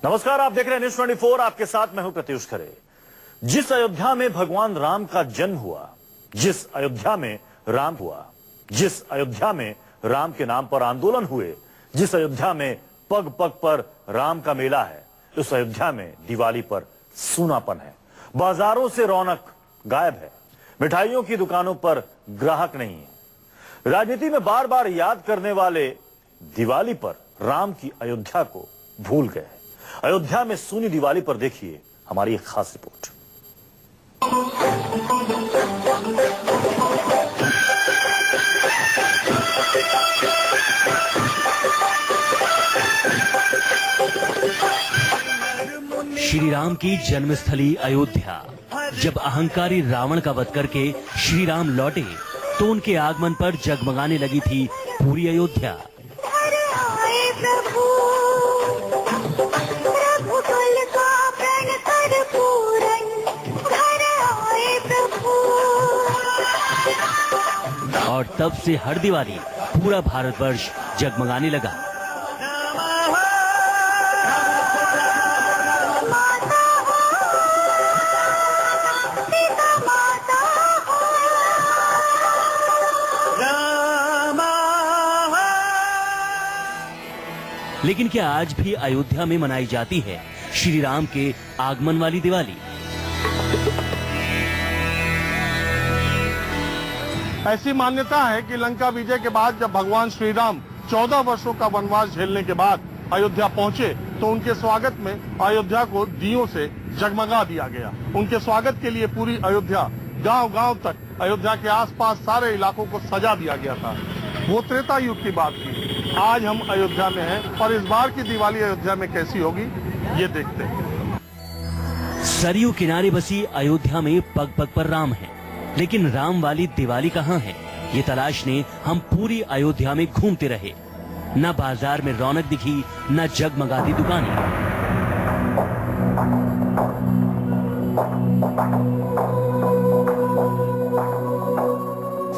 नमस्कार, आप देख रहे हैं न्यूज 24। आपके साथ मैं हूं प्रत्युष खरे। जिस अयोध्या में भगवान राम का जन्म हुआ, जिस अयोध्या में राम हुआ, जिस अयोध्या में राम के नाम पर आंदोलन हुए, जिस अयोध्या में पग पग पर राम का मेला है, उस अयोध्या में दिवाली पर सूनापन है। बाजारों से रौनक गायब है, मिठाइयों की दुकानों पर ग्राहक नहीं है। राजनीति में बार बार याद करने वाले दिवाली पर राम की अयोध्या को भूल गए। अयोध्या में सूनी दिवाली पर देखिए हमारी एक खास रिपोर्ट। श्री राम की जन्मस्थली अयोध्या। जब अहंकारी रावण का वध करके श्री राम लौटे तो उनके आगमन पर जगमगाने लगी थी पूरी अयोध्या। और तब से हर दिवाली पूरा भारतवर्ष जगमगाने लगा। लेकिन क्या आज भी अयोध्या में मनाई जाती है श्री राम के आगमन वाली दिवाली? ऐसी मान्यता है कि लंका विजय के बाद जब भगवान श्री राम 14 वर्षों का वनवास झेलने के बाद अयोध्या पहुंचे तो उनके स्वागत में अयोध्या को दियों से जगमगा दिया गया। उनके स्वागत के लिए पूरी अयोध्या गांव-गांव तक अयोध्या के आसपास सारे इलाकों को सजा दिया गया था। वो त्रेता युग की बात थी। आज हम अयोध्या में हैं और इस बार की दिवाली अयोध्या में कैसी होगी ये देखते हैं। सरयू किनारे बसी अयोध्या में पग पग पर राम है, लेकिन राम वाली दिवाली कहाँ है? ये तलाशने हम पूरी अयोध्या में घूमते रहे। न बाजार में रौनक दिखी, न जगमगाती दुकानें।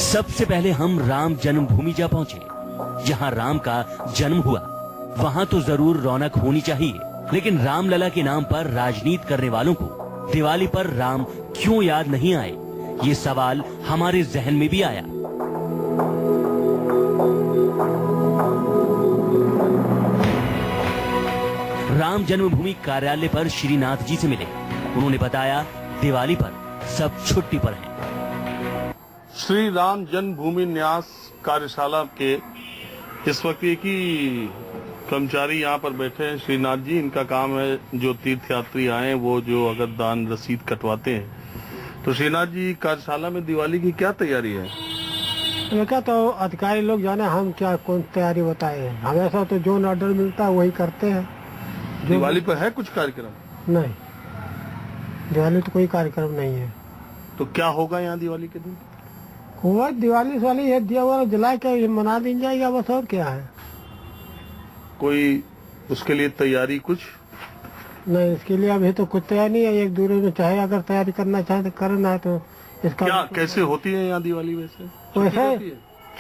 सबसे पहले हम राम जन्मभूमि जा पहुंचे, जहां राम का जन्म हुआ। वहां तो जरूर रौनक होनी चाहिए, लेकिन रामलला के नाम पर राजनीति करने वालों को दिवाली पर राम क्यों याद नहीं आए, ये सवाल हमारे जहन में भी आया। राम जन्मभूमि कार्यालय पर श्रीनाथ जी से मिले। उन्होंने बताया दिवाली पर सब छुट्टी पर हैं। श्री राम जन्मभूमि न्यास कार्यशाला के इस वक्त एक ही कर्मचारी यहाँ पर बैठे हैं, श्रीनाथ जी। इनका काम है जो तीर्थयात्री आए वो जो अगर दान रसीद कटवाते हैं। तो श्रीनाथ जी, कार्यशाला में दिवाली की क्या तैयारी है? क्या तो अधिकारी लोग जाने, हम क्या कौन तैयारी बताए। हमेशा तो जो ऑर्डर मिलता है वही करते हैं। दिवाली पर है कुछ कार्यक्रम? नहीं, दिवाली तो कोई कार्यक्रम नहीं है। तो क्या होगा यहाँ दिवाली के दिन? हुआ दिवाली वाली है, दिया हुआ जला के मना दी जाएगा, बस। और क्या है? कोई उसके लिए तैयारी कुछ नहीं, इसके लिए अभी तो कुछ तैयारी नहीं है। एक दूसरे में चाहे अगर तैयारी करना चाहे तो करना है। तो इसका क्या कैसे होती है यहाँ दिवाली? वैसे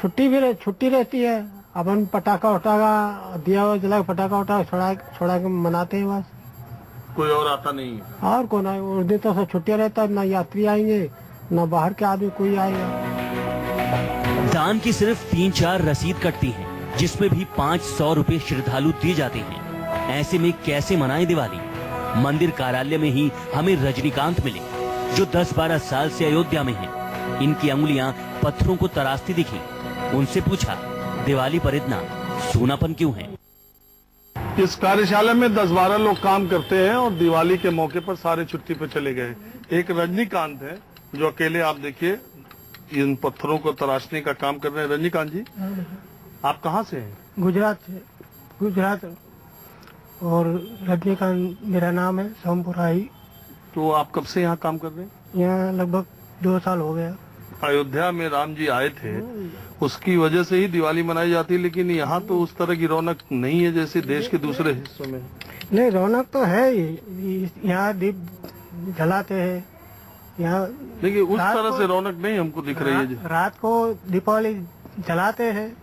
छुट्टी रहती है। अपन पटाखा उठागा, दिया हुआ जला पटाखा उठा छोड़ा के मनाते हैं, बस। कोई और आता नहीं है? और कौन है? उस दिन तो सब छुट्टियाँ रहता है, ना यात्री आएंगे ना बाहर के आदमी कोई आएगा। दान की सिर्फ 3-4 रसीद कटती है, जिसमें भी 500 रुपए श्रद्धालु दिए जाते हैं। ऐसे में कैसे मनाएं दिवाली? मंदिर कार्यालय में ही हमें रजनीकांत मिले, जो 10-12 साल से अयोध्या में हैं। इनकी अंगुलियां पत्थरों को तराशती दिखी। उनसे पूछा, दिवाली पर इतना सूनापन क्यों है? इस कार्यशाला में 10-12 लोग काम करते हैं और दिवाली के मौके पर सारे छुट्टी पर चले गए। एक रजनीकांत है जो अकेले, आप देखिए, इन पत्थरों को तराशने का काम कर रहे हैं। रजनीकांत जी, आप कहाँ से हैं? गुजरात से। गुजरात। और रजनीकांत मेरा नाम है, सोमपुरा ही। तो आप कब से यहाँ काम कर रहे हैं? यहाँ लगभग 2 साल हो गया। अयोध्या में राम जी आए थे, उसकी वजह से ही दिवाली मनाई जाती है, लेकिन यहाँ तो उस तरह की रौनक नहीं है जैसे देश के दूसरे हिस्सों में। नहीं, रौनक तो है ही। यहाँ दीप जलाते हैं। यहाँ देखिए, उस तरह से रौनक नहीं हमको दिख रही है। रात को दीपावली जलाते हैं,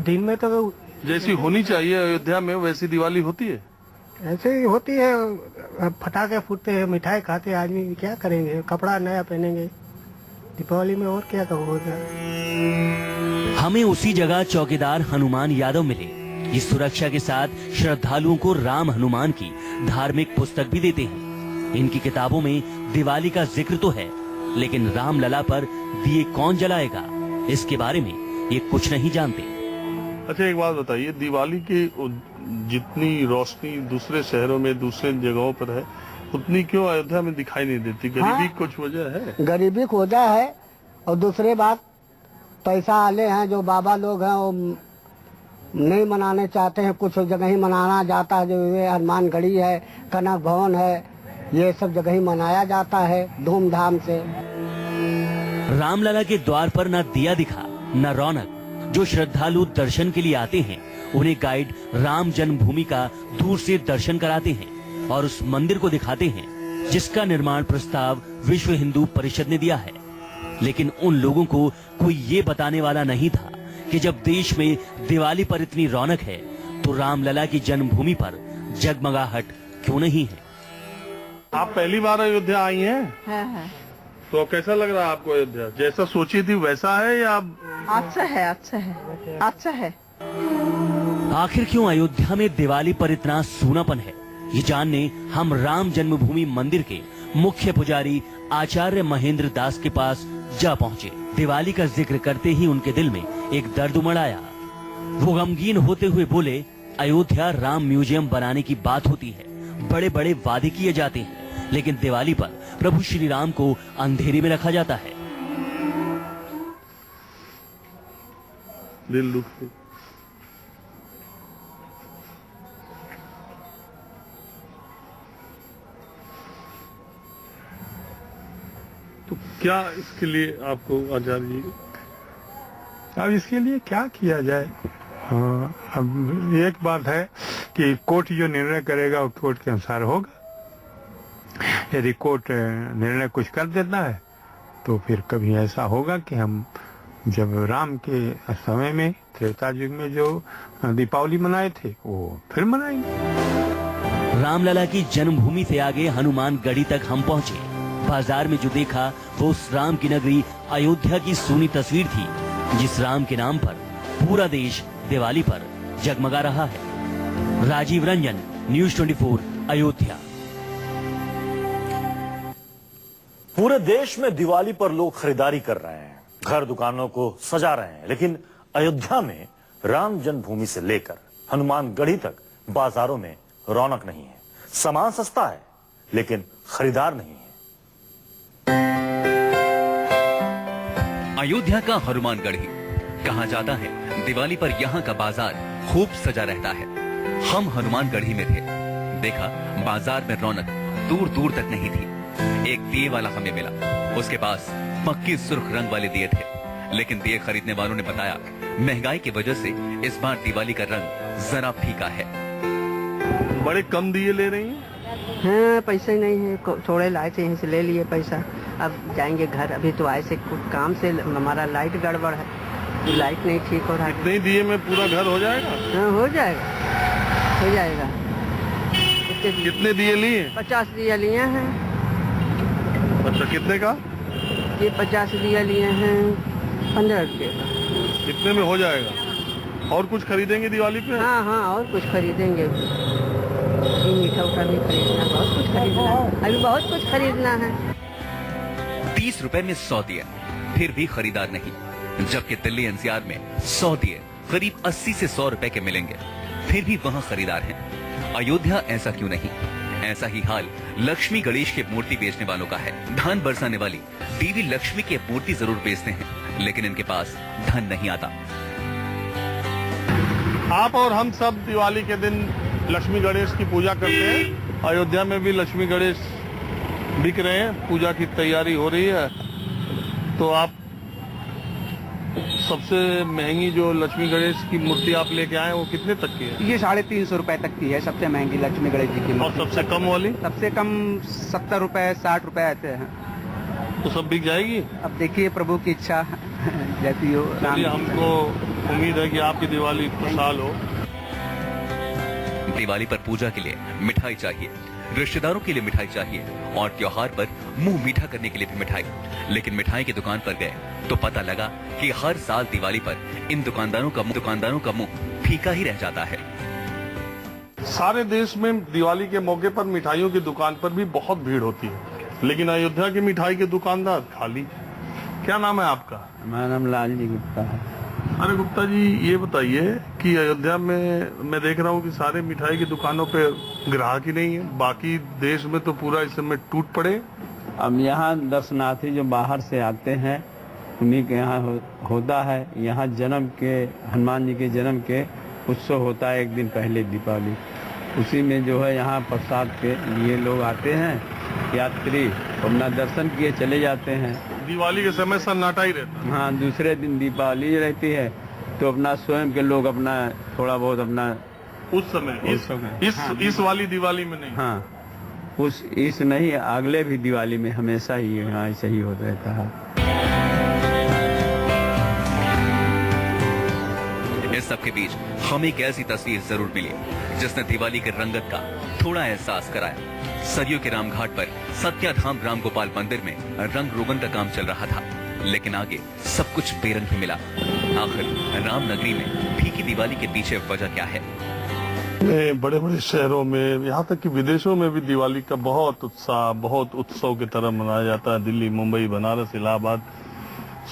दिन में तो जैसी होनी चाहिए अयोध्या में वैसी दिवाली होती है। ऐसे ही होती है, अब पटाखे फूटते हैं, मिठाई खाते हैं, आदमी क्या करेंगे, कपड़ा नया पहनेंगे दीपावली में, और क्या होगा। हमें उसी जगह चौकीदार हनुमान यादव मिले। ये सुरक्षा के साथ श्रद्धालुओं को राम हनुमान की धार्मिक पुस्तक भी देते हैं। इनकी किताबों में दिवाली का जिक्र तो है, लेकिन राम लला पर दिए कौन जलाएगा, इसके बारे में ये कुछ नहीं जानते। अच्छा, एक बात बताइए, दिवाली की जितनी रोशनी दूसरे शहरों में, दूसरे जगहों पर है, उतनी क्यों अयोध्या में दिखाई नहीं देती? गरीबी कुछ वजह है? गरीबी की वजह है, और दूसरी बात पैसा वाले हैं जो बाबा लोग हैं, वो नहीं मनाने चाहते हैं। कुछ जगह ही मनाना जाता है, जो ये हनुमानगढ़ी है, कनक भवन है, ये सब जगह ही मनाया जाता है धूमधाम से। रामलला के द्वार पर न दिया दिखा न रौनक। जो श्रद्धालु दर्शन के लिए आते हैं, उन्हें गाइड राम जन्मभूमि का दूर से दर्शन कराते हैं और उस मंदिर को दिखाते हैं जिसका निर्माण प्रस्ताव विश्व हिंदू परिषद ने दिया है। लेकिन उन लोगों को कोई ये बताने वाला नहीं था कि जब देश में दिवाली पर इतनी रौनक है, तो रामलला की जन्मभूमि पर जगमगाहट क्यों नहीं है। आप पहली बार अयोध्या आई हैं? है। तो कैसा लग रहा है आपको अयोध्या? जैसा सोची थी वैसा है या? अच्छा है, अच्छा है, अच्छा है। आखिर क्यों अयोध्या में दिवाली पर इतना सूनापन है, ये जानने हम राम जन्मभूमि मंदिर के मुख्य पुजारी आचार्य महेंद्र दास के पास जा पहुँचे। दिवाली का जिक्र करते ही उनके दिल में एक दर्द उमड़ आया। वो गमगीन होते हुए बोले, अयोध्या राम म्यूजियम बनाने की बात होती है, बड़े बड़े वादे किए जाते हैं, लेकिन दिवाली पर प्रभु श्री राम को अंधेरे में रखा जाता है। दिल दुख। तो क्या इसके लिए आपको आचार्य जी? अब इसके लिए क्या किया जाए? हाँ, अब एक बात है कि कोर्ट जो निर्णय करेगा वो कोर्ट के अनुसार होगा। यदि कोर्ट निर्णय कुछ कर देता है तो फिर कभी ऐसा होगा कि हम जब राम के समय में त्रेता युग में जो दीपावली मनाए थे वो फिर मनाएंगे। रामलला की जन्मभूमि से आगे हनुमानगढ़ी तक हम पहुँचे। बाजार में जो देखा वो उस राम की नगरी अयोध्या की सोनी तस्वीर थी, जिस राम के नाम पर पूरा देश दिवाली पर जगमगा रहा है। राजीव रंजन, न्यूज़ 24, अयोध्या। पूरे देश में दिवाली पर लोग खरीदारी कर रहे हैं, घर दुकानों को सजा रहे हैं, लेकिन अयोध्या में राम जन्मभूमि से लेकर हनुमानगढ़ी तक बाजारों में रौनक नहीं है। सामान सस्ता है, लेकिन खरीदार नहीं है। अयोध्या का हनुमानगढ़ी कहा जाता है दिवाली पर यहाँ का बाजार खूब सजा रहता है। हम हनुमानगढ़ी में थे, देखा बाजार में रौनक दूर दूर तक नहीं थी। एक दिए वाला हमें मिला, उसके पास पक्की सुर्ख रंग वाले दिए थे, लेकिन दिए खरीदने वालों ने बताया महंगाई की वजह से इस बार दिवाली का रंग जरा फीका है। बड़े कम दिए ले रही हैं? हाँ, पैसे ही नहीं है, थोड़े लाए थे, यहीं से ले लिए पैसा। अब जाएंगे घर, अभी तो आए से कुछ काम से, हमारा लाइट गड़बड़ है, लाइट नहीं ठीक हो रहा है। इतने दिए में पूरा घर हो जाएगा? हाँ, हो जाएगा, हो जाएगा। कितने दिए लिए? 50 दिया लिए हैं। अच्छा, कितने का? ये 50 दिया लिए हैं 15 रुपये का। कितने में हो जाएगा? और कुछ खरीदेंगे दिवाली पे? हाँ हाँ, और कुछ खरीदेंगे, मीठा उठा भी खरीदना, बहुत कुछ खरीदना है, अभी बहुत कुछ खरीदना है। 30 रुपए में 100 दिए, फिर भी खरीदार नहीं। जबकि दिल्ली एनसीआर में 100 दिए करीब 80 से 100 रुपए के मिलेंगे, फिर भी वहाँ खरीदार हैं। अयोध्या ऐसा क्यों नहीं? ऐसा ही हाल लक्ष्मी गणेश के मूर्ति बेचने वालों का है। धान बरसाने वाली देवी लक्ष्मी की मूर्ति जरूर बेचते हैं, लेकिन इनके पास धन नहीं आता। आप और हम सब दिवाली के दिन लक्ष्मी गणेश की पूजा करते हैं। अयोध्या में भी लक्ष्मी गणेश बिक रहे हैं, पूजा की तैयारी हो रही है। तो आप सबसे महंगी जो लक्ष्मी गणेश की मूर्ति आप लेके आए वो कितने तक की है? ये 350 रुपए तक की है, सबसे महंगी लक्ष्मी गणेश जी की। और सबसे कम वाली? सबसे कम 70 रुपए 60 रुपए आते हैं। तो सब बिक जाएगी? अब देखिए प्रभु की इच्छा जैसी हो। चलिए, हमको उम्मीद है कि आपकी दिवाली खुशहाल हो। दिवाली पर पूजा के लिए मिठाई चाहिए, रिश्तेदारों के लिए मिठाई चाहिए और त्योहार पर मुंह मीठा करने के लिए भी मिठाई। लेकिन मिठाई की दुकान पर गए तो पता लगा कि हर साल दिवाली पर इन दुकानदारों का मुंह फीका ही रह जाता है। सारे देश में दिवाली के मौके पर मिठाइयों की दुकान पर भी बहुत भीड़ होती है, लेकिन अयोध्या की मिठाई के दुकानदार खाली। क्या नाम है आपका? हमारा नाम लालजी गुप्ता है। अरे गुप्ता जी, ये बताइए कि अयोध्या में मैं देख रहा हूँ कि सारे मिठाई की दुकानों पे ग्राहक ही नहीं है, बाकी देश में तो पूरा इस समय टूट पड़े। अब यहाँ दर्शनार्थी जो बाहर से आते हैं उन्हीं के यहाँ होता है। यहाँ जन्म के हनुमान जी के जन्म के उत्सव होता है एक दिन पहले दीपावली, उसी में जो है यहाँ प्रसाद के लिए लोग आते हैं, यात्री अपना दर्शन किए चले जाते हैं। दिवाली के समय सन्नाटा ही रहता है। हाँ, दूसरे दिन दीपावली रहती है तो अपना स्वयं के लोग अपना थोड़ा बहुत अपना उस समय इस वाली दिवाली में नहीं। हाँ, इस नहीं, अगले भी दिवाली में हमेशा ही यहाँ ऐसा ही होता रहता है। इस सब के बीच हमें एक ऐसी तस्वीर जरूर मिली जिसने दिवाली के रंगत का थोड़ा एहसास कराया। सरयू के रामघाट पर सत्याधाम राम गोपाल मंदिर में रंग रोगन का काम चल रहा था, लेकिन आगे सब कुछ बेरंग ही मिला। आखिर राम नगरी में फीकी दिवाली के पीछे वजह क्या है? बड़े बड़े शहरों में, यहाँ तक कि विदेशों में भी दिवाली का बहुत उत्साह, बहुत उत्सव की तरह मनाया जाता है। दिल्ली, मुंबई, बनारस, इलाहाबाद,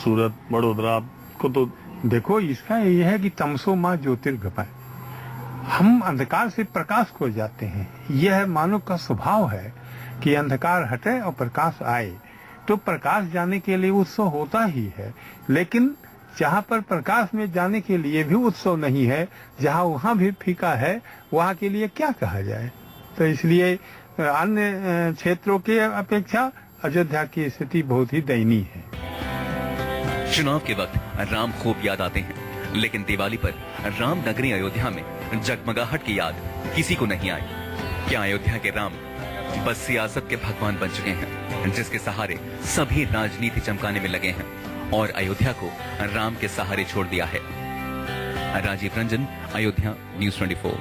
सूरत, बड़ोदरा को तो देखो, इसका यह है कि तमसो माँ ज्योतिर्गमय, हम अंधकार से प्रकाश को जाते हैं। यह मानव का स्वभाव है कि अंधकार हटे और प्रकाश आए, तो प्रकाश जाने के लिए उत्सव होता ही है। लेकिन जहाँ पर प्रकाश में जाने के लिए भी उत्सव नहीं है, जहाँ वहाँ भी फीका है, वहाँ के लिए क्या कहा जाए। तो इसलिए अन्य क्षेत्रों के अपेक्षा अयोध्या की स्थिति बहुत ही दयनीय है। चुनाव के वक्त राम खूब याद आते हैं, लेकिन दिवाली पर राम नगरी अयोध्या में जगमगाहट की याद किसी को नहीं आई। क्या अयोध्या के राम बस सियासत के भगवान बन चुके हैं, जिसके सहारे सभी राजनीति चमकाने में लगे हैं और अयोध्या को राम के सहारे छोड़ दिया है? राजीव रंजन, अयोध्या, न्यूज़ 24।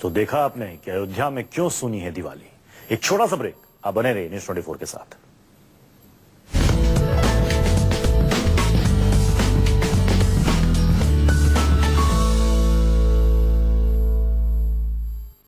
तो देखा आपने कि अयोध्या में क्यों सुनी है दिवाली। एक छोटा सा ब्रेक, आप बने रहिए न्यूज़ 24 के साथ।